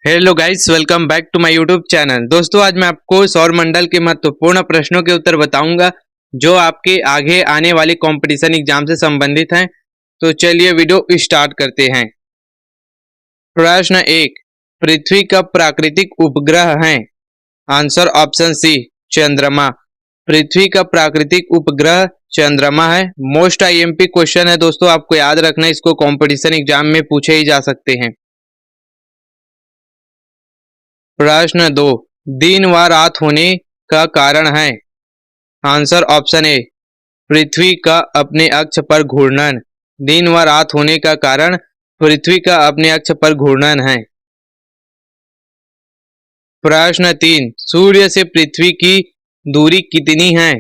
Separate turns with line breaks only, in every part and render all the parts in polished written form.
Hello guys, welcome back to my YouTube channel. दोस्तों, आज मैं आपको सौर मंडल के महत्वपूर्ण प्रश्नों के उत्तर बताऊंगा जो आपके आगे आने वाले कंपटीशन एग्जाम से संबंधित हैं। तो चलिए वीडियो स्टार्ट करते हैं। प्रश्न 1, पृथ्वी का प्राकृतिक उपग्रह है? आंसर ऑप्शन सी, चंद्रमा। पृथ्वी का प्राकृतिक उपग्रह चंद्रमा है। मोस्ट आईएमपी क्वेश्चन है दोस्तों, आपको याद रखना है, इसको कंपटीशन एग्जाम में पूछे ही जा सकते हैं। प्रश्न 2, दिन व रात होने का कारण है? आंसर ऑप्शन ए, पृथ्वी का अपने अक्ष पर घूर्णन। दिन व रात होने का कारण पृथ्वी का अपने अक्ष पर घूर्णन है। प्रश्न 3, सूर्य से पृथ्वी की दूरी कितनी है?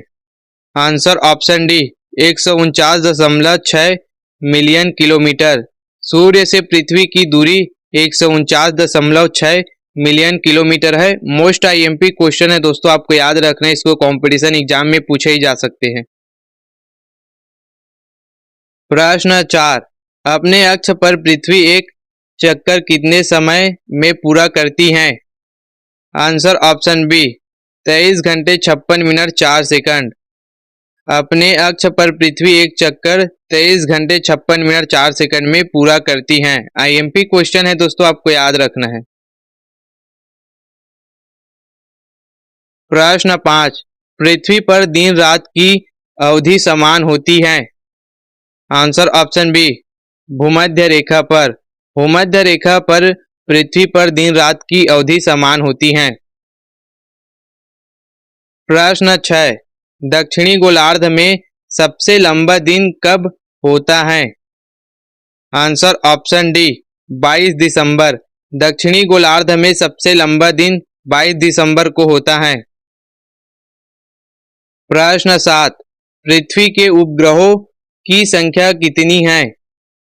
Answer option D, 149.6 million kilometre. सूर्य से पृथ्वी की दूरी 149.6 मिलियन किलोमीटर है। मोस्ट आईएमपी क्वेश्चन है दोस्तों, आपको याद रखना है, इसको कंपटीशन एग्जाम में पूछे ही जा सकते हैं। प्रश्न 4, अपने अक्ष पर पृथ्वी एक चक्कर कितने समय में पूरा करती है? आंसर ऑप्शन बी, 23 घंटे 56 मिनट 4 सेकंड। अपने अक्ष पर पृथ्वी एक चक्कर 23 घंटे 56 मिनट 4 सेकंड में पूरा करती है। आईएमपी क्वेश्चन है दोस्तों, आपको याद रखना है। प्रश्न 5, पृथ्वी पर दिन रात की अवधि समान होती है? आंसर ऑप्शन बी, भूमध्य रेखा पर। भूमध्य रेखा पर पृथ्वी पर दिन रात की अवधि समान होती है। प्रश्न 6, दक्षिणी गोलार्ध में सबसे लंबा दिन कब होता है? आंसर ऑप्शन डी, 22 दिसंबर। दक्षिणी गोलार्ध में सबसे लंबा दिन 22 दिसंबर को होता है। प्रश्न 7, पृथ्वी के उपग्रहों की संख्या कितनी है?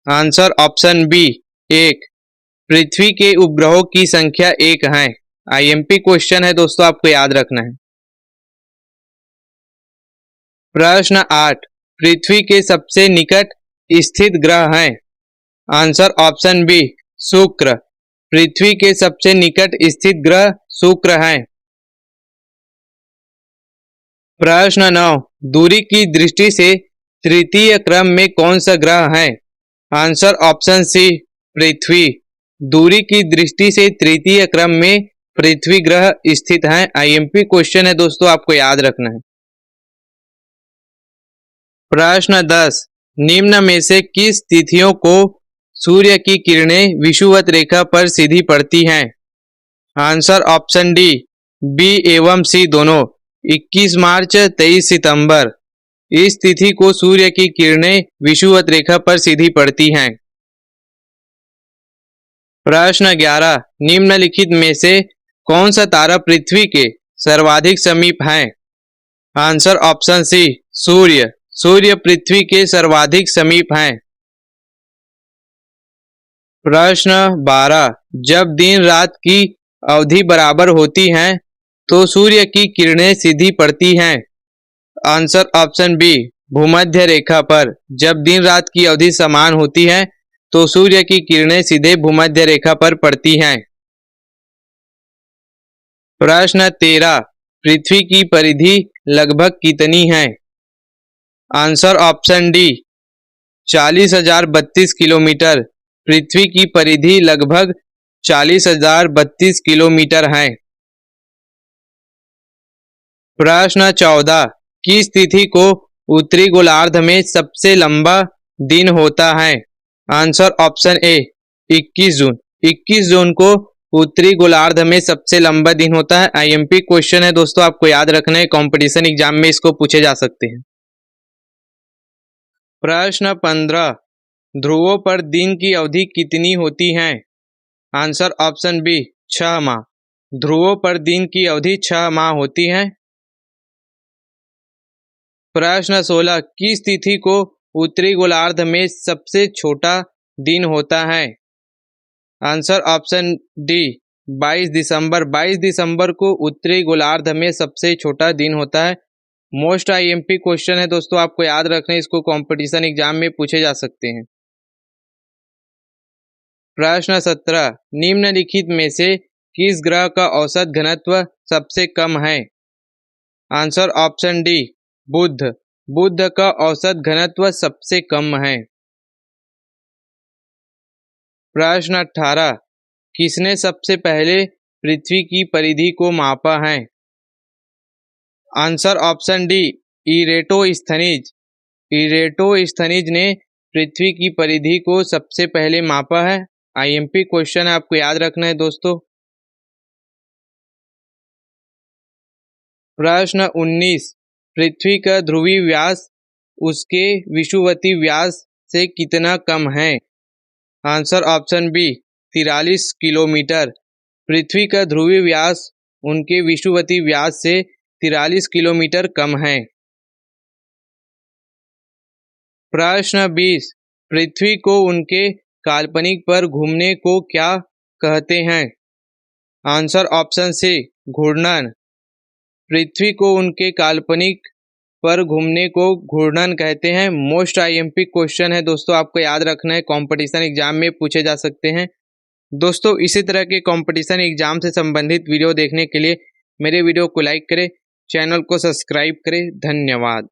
Answer option B, 1। पृथ्वी के उपग्रहों की संख्या 1 है। आईएमपी क्वेश्चन है दोस्तों, आपको याद रखना है। प्रश्न 8, पृथ्वी के सबसे निकट स्थित ग्रह है? आंसर ऑप्शन बी, शुक्र। पृथ्वी के सबसे निकट स्थित ग्रह शुक्र है। प्रश्न 9, दूरी की दृष्टि से तृतीय क्रम में कौन सा ग्रह है? आंसर ऑप्शन सी, पृथ्वी। दूरी की दृष्टि से तृतीय क्रम में पृथ्वी ग्रह स्थित है। आईएमपी क्वेश्चन है दोस्तों, आपको याद रखना है। प्रश्न 10, निम्न में से किस तिथियों को सूर्य की किरणें विषुवत रेखा पर सीधी पड़ती हैं? आंसर ऑप्शन डी, बी एवं सी दोनों। 21 मार्च 23 सितंबर। इस तिथि को सूर्य की किरणें विषुवत रेखा पर सीधी पड़ती हैं। प्रश्न 11, निम्नलिखित में से कौन सा तारा पृथ्वी के सर्वाधिक समीप है? आंसर ऑप्शन सी, सूर्य। सूर्य पृथ्वी के सर्वाधिक समीप है। प्रश्न 12, जब दिन रात की अवधि बराबर होती है तो सूर्य की किरणें सीधी पड़ती हैं? आंसर ऑप्शन बी, भूमध्य रेखा पर। जब दिन रात की अवधि समान होती है तो सूर्य की किरणें सीधे भूमध्य रेखा पर पड़ती हैं। प्रश्न 13, पृथ्वी की परिधि लगभग कितनी है? Answer option D, 40,032 kilometre. पृथ्वी की परिधि लगभग 40,032 किलोमीटर है। प्रश्न 14, किस तिथि को उत्तरी गोलार्ध में सबसे लंबा दिन होता है? आंसर ऑप्शन ए, 21 जून। 21 जून को उत्तरी गोलार्ध में सबसे लंबा दिन होता है। आईएमपी क्वेश्चन है दोस्तों, आपको याद रखना है, कंपटीशन एग्जाम में इसको पूछे जा सकते हैं। प्रश्न 15, ध्रुवों पर दिन की अवधि कितनी होती है? आंसर ऑप्शन बी, 6 माह। ध्रुवों पर दिन की अवधि 6 माह होती है। प्रश्न 16, किस तिथि को उत्तरी गोलार्ध में सबसे छोटा दिन होता है? आंसर ऑप्शन डी, 22 दिसंबर। 22 दिसंबर को उत्तरी गोलार्ध में सबसे छोटा दिन होता है। मोस्ट आईएमपी क्वेश्चन है दोस्तों, आपको याद रखना है, इसको कंपटीशन एग्जाम में पूछे जा सकते हैं। प्रश्न 17, निम्नलिखित में से किस ग्रह का औसत घनत्व सबसे कम है? आंसर ऑप्शन डी बुध। बुध का औसत घनत्व सबसे कम है। प्रश्न 18, किसने सबसे पहले पृथ्वी की परिधि को मापा है? Answer option D Eratosthenes. Eratosthenes ने पृथ्वी की परिधि को सबसे पहले मापा है। आईएमपी क्वेश्चन है, आपको याद रखना है दोस्तों। प्रश्न 19, पृथ्वी का ध्रुवीय व्यास उसके विषुवतीय व्यास से कितना कम है? Answer option B 43 kilometre. पृथ्वी का ध्रुवीय व्यास उनके विषुवतीय व्यास से 43 किलोमीटर कम है। प्रश्न 20, पृथ्वी को उनके काल्पनिक पर घूमने को क्या कहते हैं? आंसर ऑप्शन सी घूर्णन। पृथ्वी को उनके काल्पनिक पर घूमने को घूर्णन कहते हैं। मोस्ट आईएमपी क्वेश्चन है दोस्तों, आपको याद रखना है, कंपटीशन एग्जाम में पूछे जा सकते हैं। दोस्तों इसी तरह के कंपटीशन एग्जाम से संबंधित वीडियो देखने के लिए मेरे वीडियो को लाइक करें, चैनल को सब्सक्राइब करें। धन्यवाद।